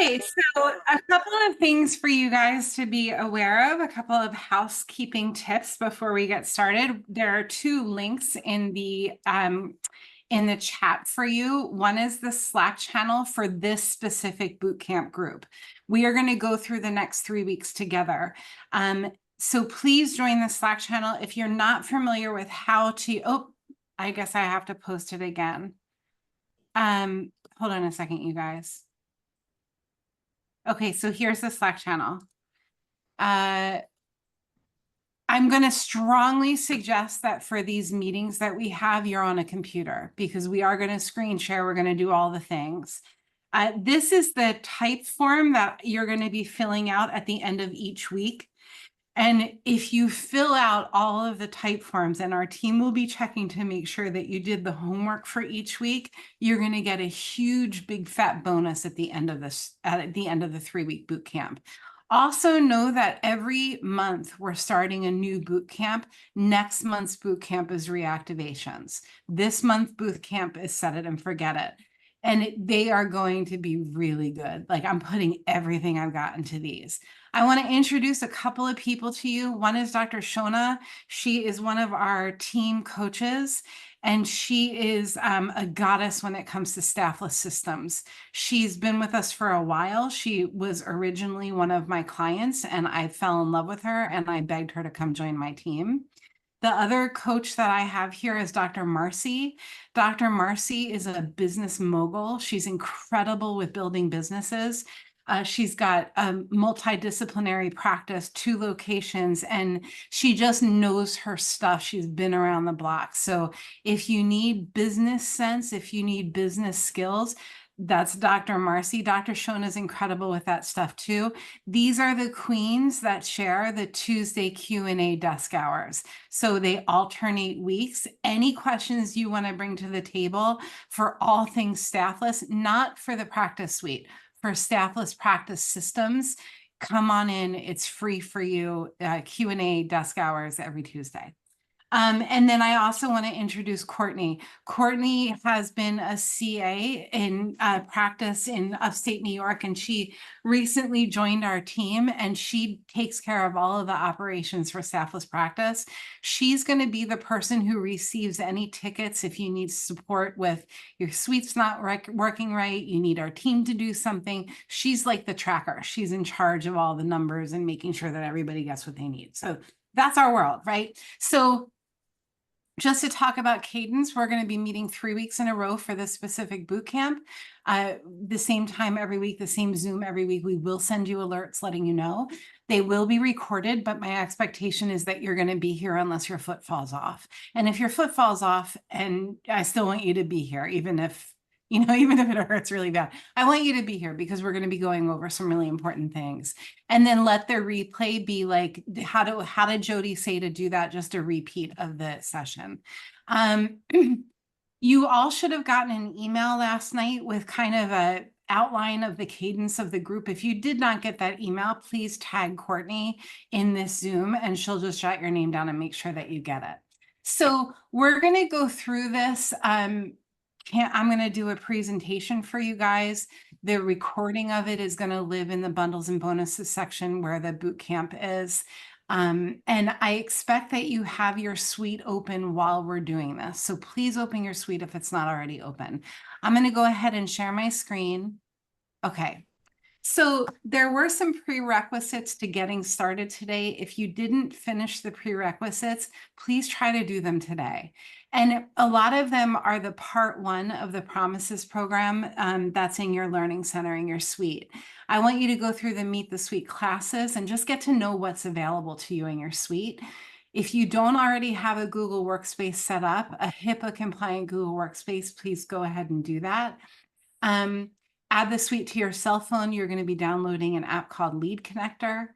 Okay, so a couple of things for you guys to be aware of, a couple of housekeeping tips before we get started. There are two links in the chat for you. One is the Slack channel for this specific bootcamp group. We are going to go through the next 3 weeks together. So please join the Slack channel. If you're not familiar with how to, I guess I have to post it again. Hold on a second, you guys. Okay, so here's the Slack channel. I'm going to strongly suggest that for these meetings that we have, you're on a computer because we are going to screen share. We're going to do all the things. This is the type form that you're going to be filling out at the end of each week. And if you fill out all of the type forms, and our team will be checking to make sure that you did the homework for each week, you're going to get a huge, big fat bonus at the end of this, at the end of the 3-week boot camp. Also know that every month we're starting a new boot camp. Next month's boot camp is reactivations. This month boot camp is set it and forget it. And they are going to be really good. Like, I'm putting everything I've got into these. I want to introduce a couple of people to you. One is Dr. Shona. She is one of our team coaches, and she is a goddess when it comes to staffless systems. She's been with us for a while. She was originally one of my clients, and I fell in love with her, and I begged her to come join my team. The other coach that I have here is Dr. Marcy. Dr. Marcy is a business mogul. She's incredible with building businesses. She's got a multidisciplinary practice, 2 locations, and she just knows her stuff. She's been around the block. So if you need business sense, if you need business skills, that's Dr. Marcy. Dr. Shona is incredible with that stuff too. These are the queens that share the Tuesday Q&A desk hours. So they alternate weeks. Any questions you want to bring to the table for all things staffless, not for the practice suite, for staffless practice systems, come on in. It's free for you. Q&A desk hours every Tuesday. And then I also want to introduce Courtney. Courtney has been a CA in practice in upstate New York, and she recently joined our team, and she takes care of all of the operations for staffless practice. She's going to be the person who receives any tickets if you need support with your suite's not working right, you need our team to do something. She's like the tracker. She's in charge of all the numbers and making sure that everybody gets what they need. So that's our world, right? So just to talk about cadence, we're going to be meeting 3 weeks in a row for this specific boot camp. The same time every week, the same Zoom every week. We will send you alerts letting you know. They will be recorded, but my expectation is that you're going to be here unless your foot falls off. And if your foot falls off, and I still want you to be here, even if even if it hurts really bad, I want you to be here because we're going to be going over some really important things. And then let the replay be like, how did Jody say to do that? Just a repeat of the session. You all should have gotten an email last night with kind of a outline of the cadence of the group. If you did not get that email, please tag Courtney in this Zoom and she'll just jot your name down and make sure that you get it. So we're going to go through this. I'm going to do a presentation for you guys. The recording of it is going to live in the bundles and bonuses section where the boot camp is. And I expect that you have your suite open while we're doing this. So please open your suite if it's not already open. I'm going to go ahead and share my screen. Okay. So there were some prerequisites to getting started today. If you didn't finish the prerequisites, please try to do them today. And a lot of them are the part 1 of the Promises program that's in your learning center, in your suite. I want you to go through the Meet the Suite classes and just get to know what's available to you in your suite. If you don't already have a Google Workspace set up, a HIPAA compliant Google Workspace, please go ahead and do that. Add the suite to your cell phone. You're going to be downloading an app called Lead Connector.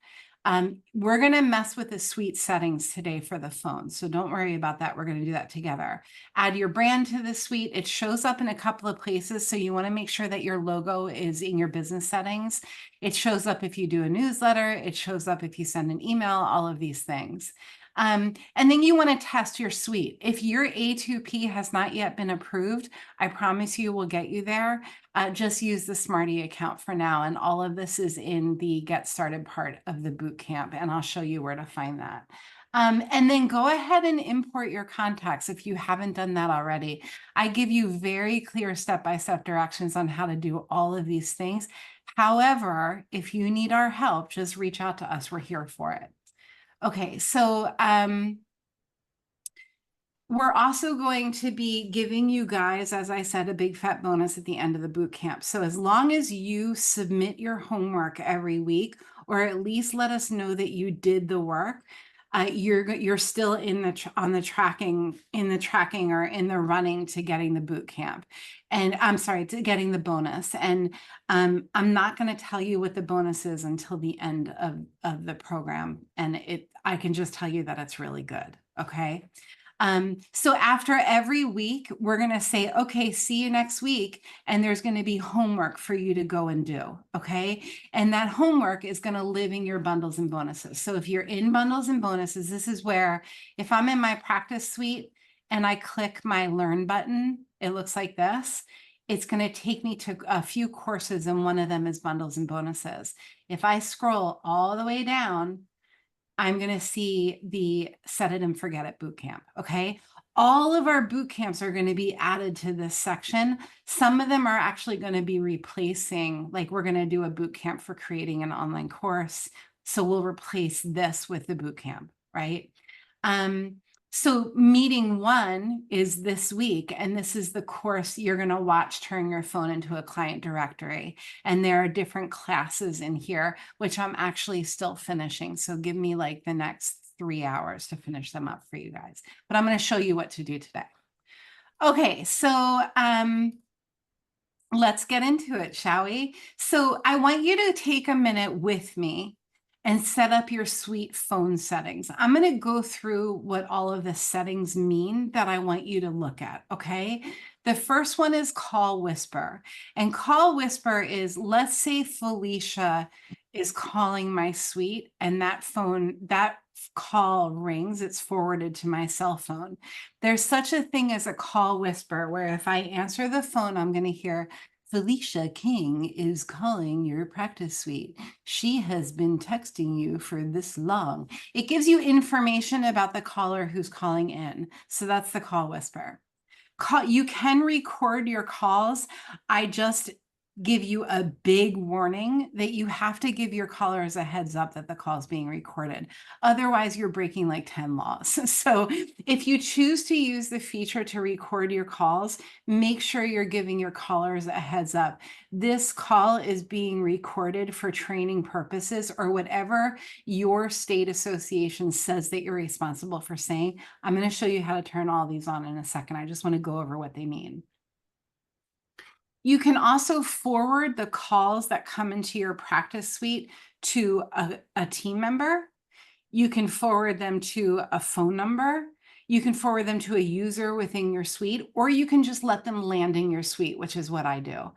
We're going to mess with the suite settings today for the phone, so don't worry about that. We're going to do that together. Add your brand to the suite. It shows up in a couple of places, so you want to make sure that your logo is in your business settings. It shows up if you do a newsletter. It shows up if you send an email, all of these things. And then you want to test your suite. If your A2P has not yet been approved, I promise you we'll get you there. Just use the Smarty account for now. And all of this is in the Get Started part of the boot camp, and I'll show you where to find that. And then go ahead and import your contacts if you haven't done that already. I give you very clear step-by-step directions on how to do all of these things. However, if you need our help, just reach out to us. We're here for it. Okay, so we're also going to be giving you guys, as I said, a big fat bonus at the end of the boot camp. So as long as you submit your homework every week, or at least let us know that you did the work, you're still in the tracking or in the running to getting the boot camp. And I'm sorry, to getting the bonus. And I'm not going to tell you what the bonus is until the end of the program. And I can just tell you that it's really good. Okay. So after every week, we're going to say, okay, see you next week. And there's going to be homework for you to go and do. Okay. And that homework is going to live in your bundles and bonuses. So if you're in bundles and bonuses, this is where, if I'm in my practice suite and I click my learn button, it looks like this. It's going to take me to a few courses, and one of them is bundles and bonuses. If I scroll all the way down, I'm going to see the Set It and Forget It bootcamp. Okay. All of our boot camps are going to be added to this section. Some of them are actually going to be replacing, like we're going to do a boot camp for creating an online course. So we'll replace this with the boot camp, right? So meeting 1 is this week, and this is the course you're going to watch turn your phone into a client directory. And there are different classes in here, which I'm actually still finishing. So give me like the next 3 hours to finish them up for you guys. But I'm going to show you what to do today. Okay, so let's get into it, shall we? So I want you to take a minute with me and set up your suite phone settings. I'm going to go through what all of the settings mean that I want you to look at, okay? The first one is Call Whisper. And Call Whisper is, let's say Felicia is calling my suite and that call rings, it's forwarded to my cell phone. There's such a thing as a call whisper, where if I answer the phone, I'm going to hear, Felicia King is calling your practice suite. She has been texting you for this long. It gives you information about the caller who's calling in. So that's the call whisper. You can record your calls. I just give you a big warning that you have to give your callers a heads up that the call is being recorded. Otherwise, you're breaking like 10 laws. So if you choose to use the feature to record your calls, make sure you're giving your callers a heads up. This call is being recorded for training purposes, or whatever your state association says that you're responsible for saying. I'm going to show you how to turn all these on in a second. I just want to go over what they mean. You can also forward the calls that come into your practice suite to a team member. You can forward them to a phone number. You can forward them to a user within your suite, or you can just let them land in your suite, which is what I do.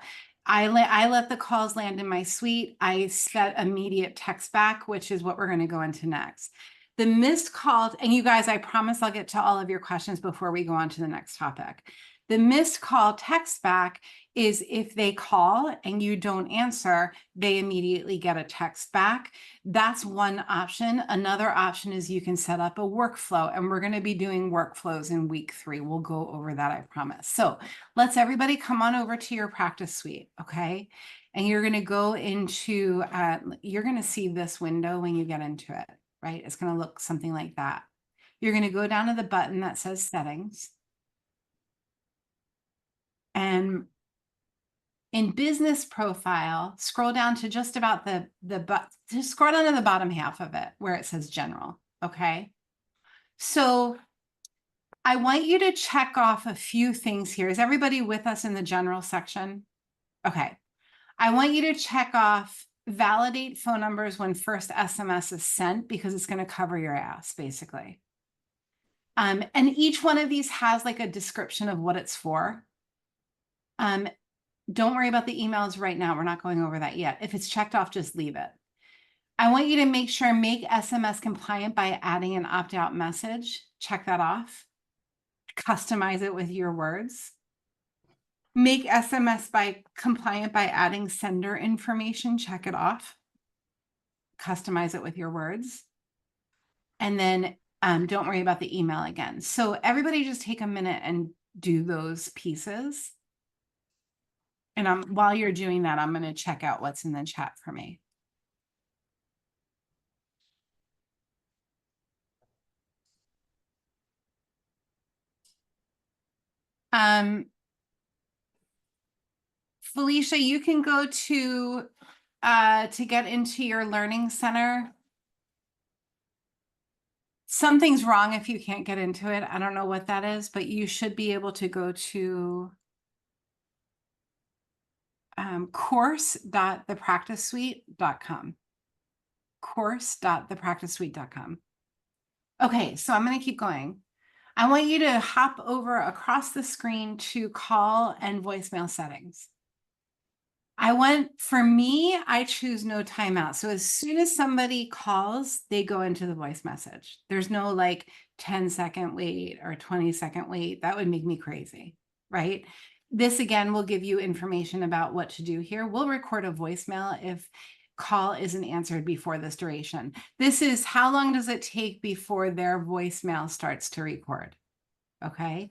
I let the calls land in my suite. I set immediate text back, which is what we're going to go into next. The missed call, and you guys, I promise I'll get to all of your questions before we go on to the next topic. The missed call text back is if they call and you don't answer, they immediately get a text back. That's one option. Another option is you can set up a workflow, and we're going to be doing workflows in week 3. We'll go over that, I promise. So let's everybody come on over to your practice suite, okay? And you're going to go into, you're going to see this window when you get into it, right? It's going to look something like that. You're going to go down to the button that says settings. And in business profile, scroll down to just about just scroll down to the bottom half of it where it says general. Okay. So I want you to check off a few things here. Is everybody with us in the general section? Okay. I want you to check off validate phone numbers when first SMS is sent, because it's going to cover your ass basically. And each one of these has like a description of what it's for. Don't worry about the emails right now. We're not going over that yet. If it's checked off, just leave it. I want you to make sure make SMS compliant by adding an opt-out message. Check that off. Customize it with your words. Make SMS compliant by adding sender information. Check it off. Customize it with your words. And then don't worry about the email again. So everybody just take a minute and do those pieces. And while you're doing that, I'm going to check out what's in the chat for me. Felicia, you can go to get into your learning center. Something's wrong if you can't get into it. I don't know what that is, but you should be able to go to course.thepracticesuite.com. Course.thepracticesuite.com. Okay, so I'm going to keep going. I want you to hop over across the screen to call and voicemail settings. For me, I choose no timeout. So as soon as somebody calls, they go into the voice message. There's no like 10-second wait or 20-second wait. That would make me crazy, right? This again will give you information about what to do here. We'll record a voicemail if call isn't answered before this duration. This is how long does it take before their voicemail starts to record, okay?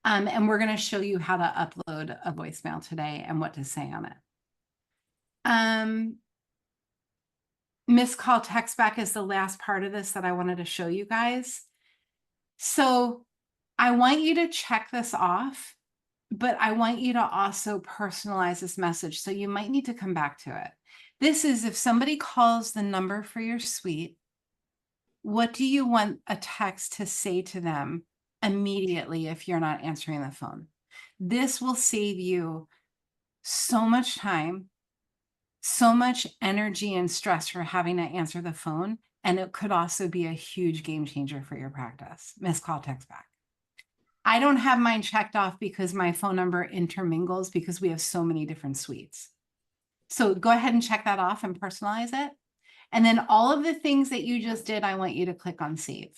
And we're going to show you how to upload a voicemail today and what to say on it. Missed call text back is the last part of this that I wanted to show you guys. So I want you to check this off, but I want you to also personalize this message. So you might need to come back to it. This is if somebody calls the number for your suite, what do you want a text to say to them immediately if you're not answering the phone? This will save you so much time, so much energy and stress for having to answer the phone. And it could also be a huge game changer for your practice. Missed call, text back. I don't have mine checked off because my phone number intermingles because we have so many different suites. So go ahead and check that off and personalize it. And then all of the things that you just did, I want you to click on save.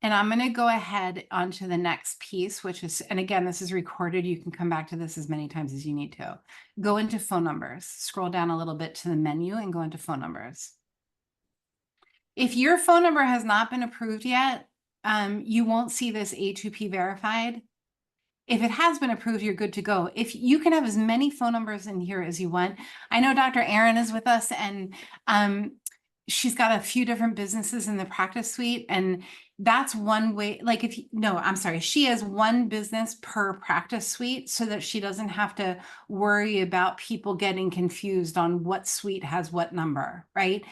And I'm going to go ahead onto the next piece, which is, and again, this is recorded. You can come back to this as many times as you need to. Go into phone numbers, scroll down a little bit to the menu and go into phone numbers. If your phone number has not been approved yet, you won't see this A2P verified. If it has been approved, you're good to go. If you can have as many phone numbers in here as you want. I know Dr. Erin is with us and she's got a few different businesses in the practice suite. And that's one way, like she has one business per practice suite so that she doesn't have to worry about people getting confused on what suite has what number, right?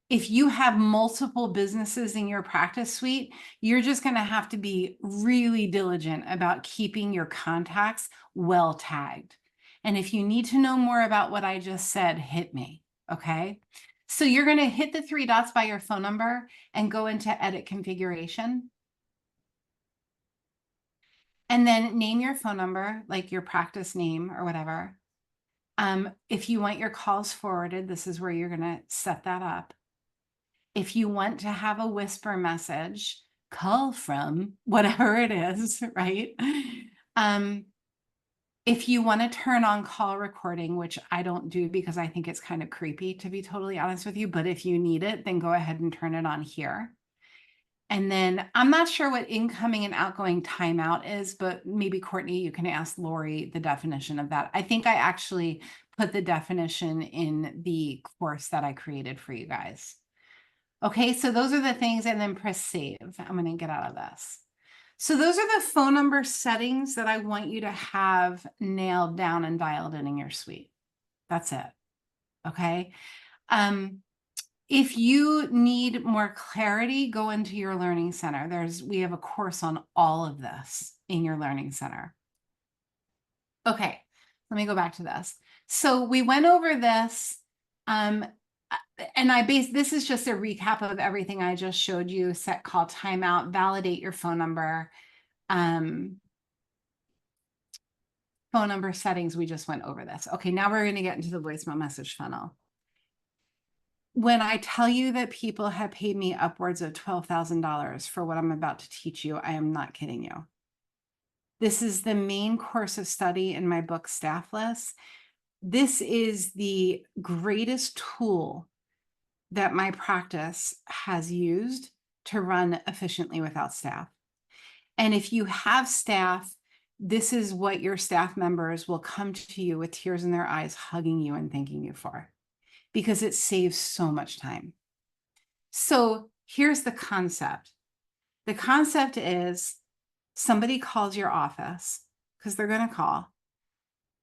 If you have multiple businesses in your practice suite, you're just going to have to be really diligent about keeping your contacts well tagged. And if you need to know more about what I just said, hit me, okay? So you're going to hit the 3 dots by your phone number and go into edit configuration. And then name your phone number, like your practice name or whatever. If you want your calls forwarded, this is where you're going to set that up. If you want to have a whisper message, call from whatever it is, right? If you want to turn on call recording, which I don't do because I think it's kind of creepy, to be totally honest with you, but if you need it, then go ahead and turn it on here. And then I'm not sure what incoming and outgoing timeout is, but maybe Courtney, you can ask Lori the definition of that. I think I actually put the definition in the course that I created for you guys. Okay, so those are the things, and then press save. I'm going to get out of this. So those are the phone number settings that I want you to have nailed down and dialed in your suite. That's it. Okay. If you need more clarity, go into your learning center. We have a course on all of this in your learning center. Okay, let me go back to this. So we went over this. And this is just a recap of everything I just showed you. Set call timeout, validate your phone number. phone number settings, we just went over this. Okay, now we're going to get into the voicemail message funnel. When I tell you that people have paid me upwards of $12,000 for what I'm about to teach you, I am not kidding you. This is the main course of study in my book, Staffless. This is the greatest tool that my practice has used to run efficiently without staff. And if you have staff, this is what your staff members will come to you with tears in their eyes, hugging you and thanking you for, because it saves so much time. So here's the concept. The concept is somebody calls your office, because they're going to call,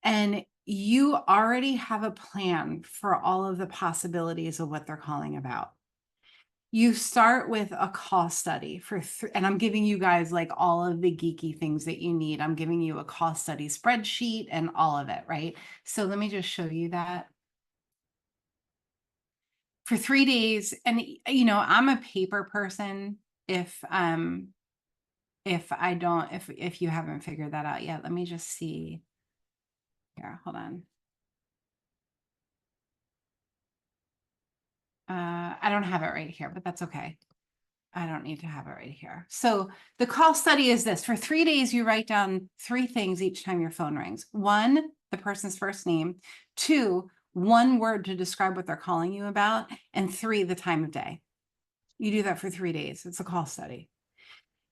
and you already have a plan for all of the possibilities of what they're calling about. You start with a call study and I'm giving you guys like all of the geeky things that you need. I'm giving you a call study spreadsheet and all of it, right? So let me just show you that. For 3 days, and you know, I'm a paper person. If you haven't figured that out yet, let me just see here. Hold on. I don't have it right here, but that's okay. I don't need to have it right here. So the call study is this. For 3 days, you write down 3 things each time your phone rings. 1, the person's first name. 2, 1 word to describe what they're calling you about. And 3, the time of day. You do that for 3 days. It's a call study.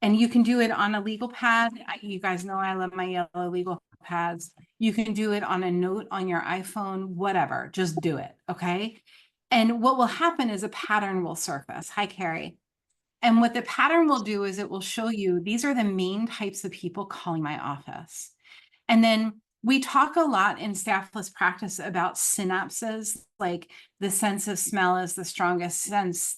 And you can do it on a legal pad. You guys know I love my yellow legal pads. You can do it on a note on your iPhone, whatever. Just do it, okay? And what will happen is a pattern will surface. Hi, Carrie. And what the pattern will do is it will show you, these are the main types of people calling my office. And then we talk a lot in staffless practice about synapses, like the sense of smell is the strongest sense.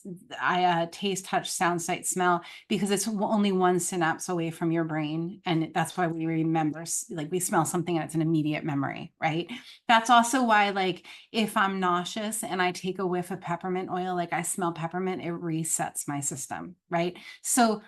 Taste, touch, sound, sight, smell, because it's only one synapse away from your brain. And that's why we remember, like we smell something and it's an immediate memory, right? That's also why, like, if I'm nauseous and I take a whiff of peppermint oil, like I smell peppermint, it resets my system, right? So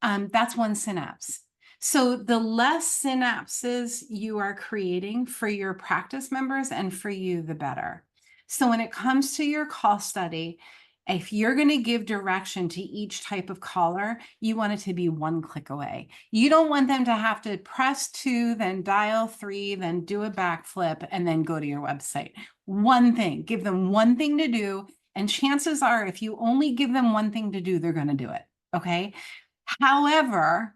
that's one synapse. So the less synapses you are creating for your practice members and for you, the better. So when it comes to your call study, if you're going to give direction to each type of caller, you want it to be 1 click away. You don't want them to have to press 2, then dial 3, then do a backflip, and then go to your website. One thing, give them one thing to do. And chances are, if you only give them one thing to do, they're going to do it. Okay. However,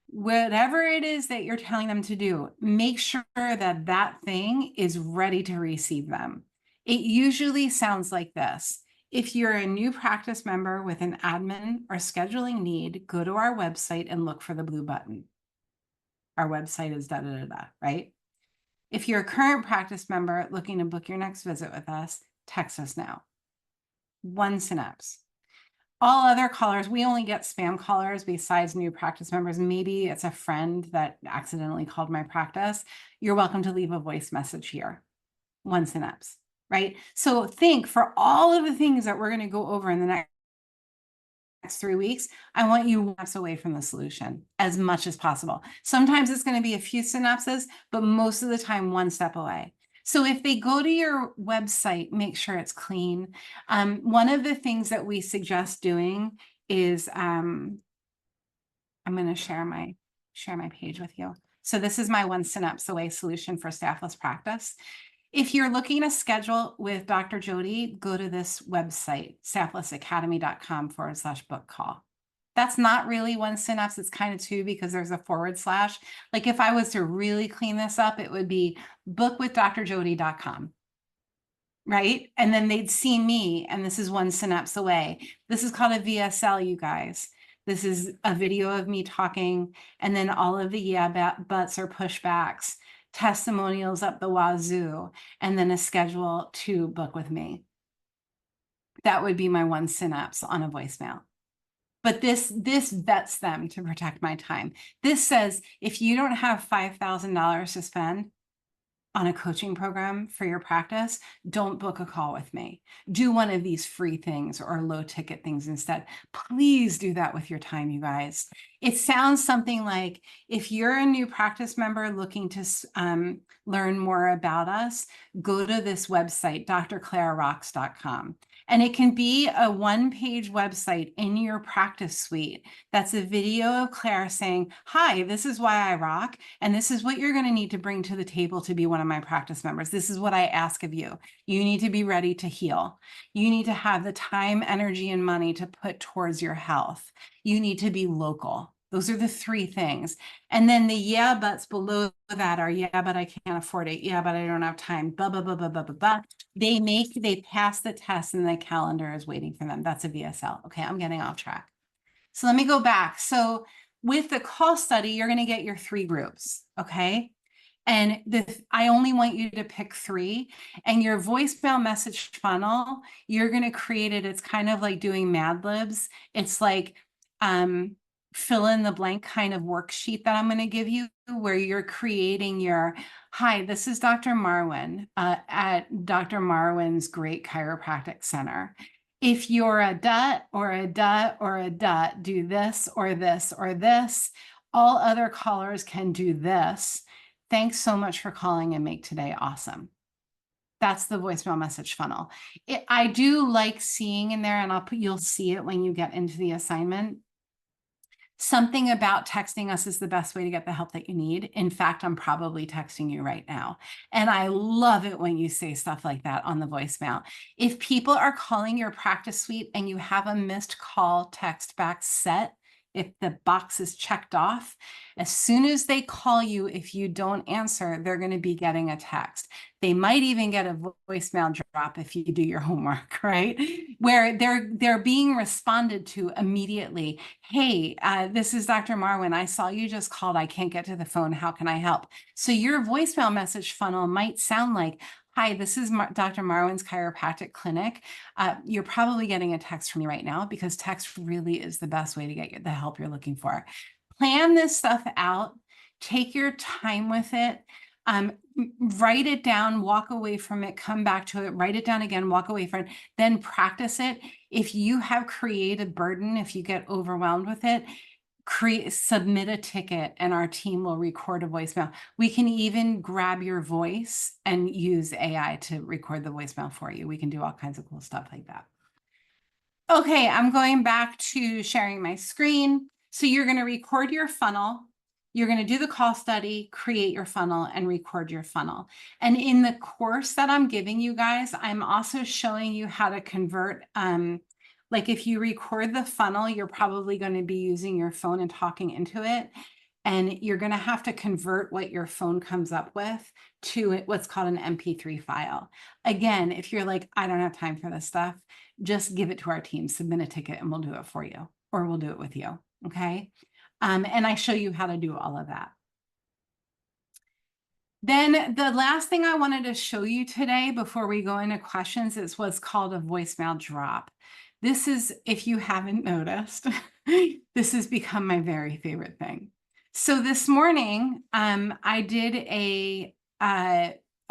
whatever it is that you're telling them to do, make sure that that thing is ready to receive them. It usually sounds like this. If you're a new practice member with an admin or scheduling need, go to our website and look for the blue button. Our website is da-da-da-da, right? If you're a current practice member looking to book your next visit with us, text us now. 1 synapse. All other callers, we only get spam callers besides new practice members. Maybe it's a friend that accidentally called my practice. You're welcome to leave a voice message here. 1 synapse, right? So think, for all of the things that we're going to go over in the next 3 weeks, I want you 1 synapse away from the solution as much as possible. Sometimes it's going to be a few synapses, but most of the time 1 step away. So if they go to your website, make sure it's clean. One of the things that we suggest doing is, I'm going to share my page with you. So this is my 1 synapse away solution for staffless practice. If you're looking to schedule with Dr. Jody, go to this website, stafflessacademy.com/book call. That's not really 1 synapse. It's kind of 2 because there's a /. Like if I was to really clean this up, it would be bookwithdrjody.com, right? And then they'd see me, and this is 1 synapse away. This is called a VSL, you guys. This is a video of me talking, and then all of the yeah buts or pushbacks, testimonials up the wazoo, and then a schedule to book with me. That would be my 1 synapse on a voicemail. But this vets them to protect my time. This says, if you don't have $5,000 to spend, on a coaching program for your practice, don't book a call with me. Do one of these free things or low ticket things instead. Please do that with your time, you guys. It sounds something like, if you're a new practice member looking to learn more about us, go to this website, drclararocks.com. And it can be a one-page website in your practice suite that's a video of Claire saying, hi, this is why I rock, and this is what you're going to need to bring to the table to be one of my practice members. This is what I ask of you. You need to be ready to heal. You need to have the time, energy, and money to put towards your health. You need to be local. Those are the three things. And then the yeah buts below that are, yeah, but I can't afford it. Yeah, but I don't have time. Blah, blah, blah, blah, blah, blah, blah. They pass the test and the calendar is waiting for them. That's a VSL. Okay, I'm getting off track. So let me go back. So with the call study, you're going to get your 3 groups. Okay. And I only want you to pick 3, and your voicemail message funnel, you're going to create it. It's kind of like doing Mad Libs. It's like, fill in the blank kind of worksheet that I'm going to give you, where you're creating your, hi, this is Dr. Marwin at Dr. Marwin's Great Chiropractic Center. If you're a dut or a dut or a dut, do this or this or this. All other callers can do this. Thanks so much for calling and make today awesome. That's the voicemail message funnel. I do like seeing in there, and you'll see it when you get into the assignment. Something about texting us is the best way to get the help that you need. In fact, I'm probably texting you right now. And I love it when you say stuff like that on the voicemail. If people are calling your practice suite and you have a missed call text back set, if the box is checked off, as soon as they call you, if you don't answer, they're going to be getting a text. They might even get a voicemail drop if you do your homework, right? Where they're being responded to immediately. Hey, this is Dr. Marwin. I saw you just called. I can't get to the phone. How can I help? So your voicemail message funnel might sound like, hi, this is Dr. Marwin's Chiropractic Clinic. You're probably getting a text from me right now, because text really is the best way to get the help you're looking for. Plan this stuff out. Take your time with it. Write it down, walk away from it, come back to it, write it down again, walk away from it, then practice it. If you have creative burden, if you get overwhelmed with it, submit a ticket and our team will record a voicemail. We can even grab your voice and use AI to record the voicemail for you. We can do all kinds of cool stuff like that. Okay, I'm going back to sharing my screen. So you're going to record your funnel. You're going to do the call study, create your funnel, and record your funnel. And in the course that I'm giving you guys, I'm also showing you how to convert. Like if you record the funnel, you're probably going to be using your phone and talking into it. And you're going to have to convert what your phone comes up with to what's called an MP3 file. Again, if you're like, I don't have time for this stuff, just give it to our team, submit a ticket, and we'll do it for you, or we'll do it with you. Okay. And I show you how to do all of that. Then the last thing I wanted to show you today before we go into questions is what's called a voicemail drop. This is, if you haven't noticed, this has become my very favorite thing. So this morning, I did a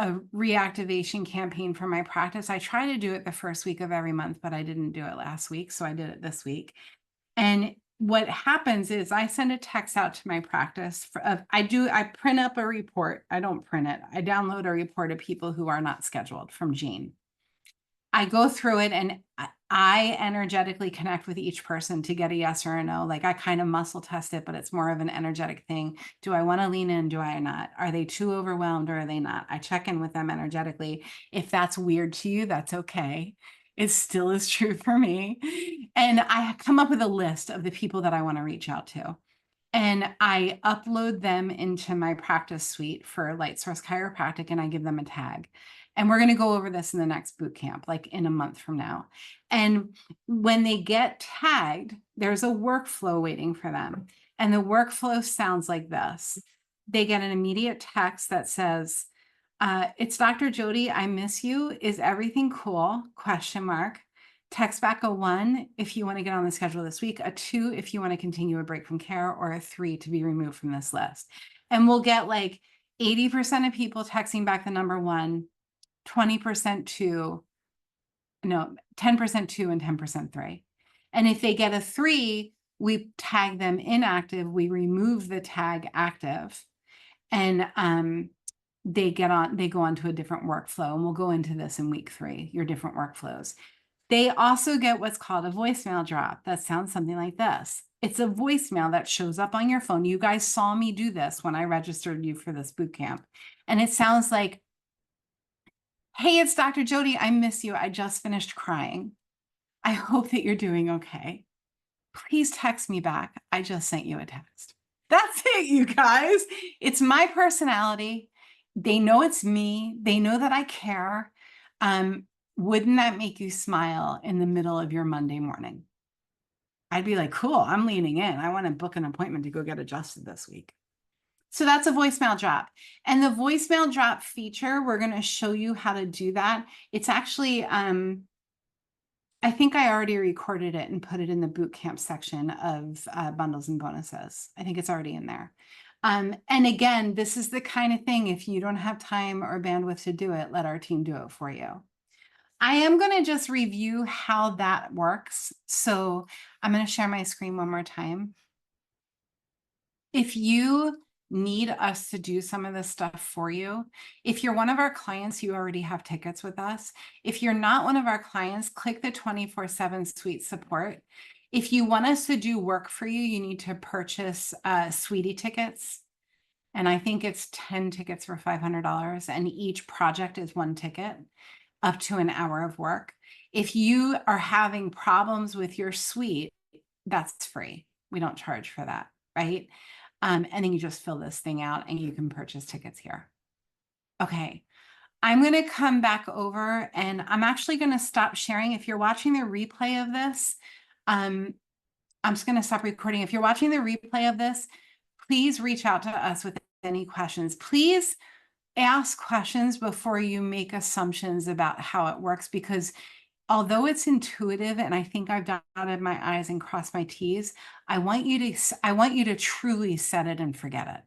reactivation campaign for my practice. I try to do it the first week of every month, but I didn't do it last week, so I did it this week. And what happens is I send a text out to my practice. I print up a report. I don't print it. I download a report of people who are not scheduled from Jean. I go through it and I energetically connect with each person to get a yes or a no. Like I kind of muscle test it, but it's more of an energetic thing. Do I want to lean in? Do I not? Are they too overwhelmed or are they not? I check in with them energetically. If that's weird to you, that's okay. It still is true for me. And I come up with a list of the people that I want to reach out to. And I upload them into my practice suite for Light Source Chiropractic, and I give them a tag. And we're going to go over this in the next boot camp, like in a month from now. And when they get tagged, there's a workflow waiting for them. And the workflow sounds like this. They get an immediate text that says, it's Dr. Jody, I miss you. Is everything cool? Question mark. Text back a 1 if you want to get on the schedule this week, a 2 if you want to continue a break from care, or a 3 to be removed from this list. And we'll get like 80% of people texting back the number 1, 20% 2, no, 10% 2, and 10% 3. And if they get a 3, we tag them inactive, we remove the tag active, and they go on to a different workflow. And we'll go into this in week 3, your different workflows. They also get what's called a voicemail drop. That sounds something like this. It's a voicemail that shows up on your phone. You guys saw me do this when I registered you for this boot camp. And it sounds like, hey, it's Dr. Jody. I miss you. I just finished crying. I hope that you're doing okay. Please text me back. I just sent you a text. That's it, you guys. It's my personality. They know it's me. They know that I care. Wouldn't that make you smile in the middle of your Monday morning? I'd be like, cool, I'm leaning in. I want to book an appointment to go get adjusted this week. So that's a voicemail drop. And the voicemail drop feature, we're going to show you how to do that. It's actually, I think I already recorded it and put it in the bootcamp section of bundles and bonuses. I think it's already in there. And again, this is the kind of thing, if you don't have time or bandwidth to do it, let our team do it for you. I am going to just review how that works. So I'm going to share my screen one more time. If you need us to do some of this stuff for you, if you're one of our clients, you already have tickets with us. If you're not one of our clients, click the 24/7 suite support. If you want us to do work for you, you need to purchase Sweetie tickets. And I think it's 10 tickets for $500. And each project is 1 ticket, up to an hour of work. If you are having problems with your suite, that's free. We don't charge for that, right? And then you just fill this thing out and you can purchase tickets here. Okay, I'm going to come back over and I'm actually going to stop sharing. If you're watching the replay of this, I'm just going to stop recording. If you're watching the replay of this, please reach out to us with any questions. Please ask questions before you make assumptions about how it works, because although it's intuitive and I think I've dotted my I's and crossed my T's, I want you to truly set it and forget it.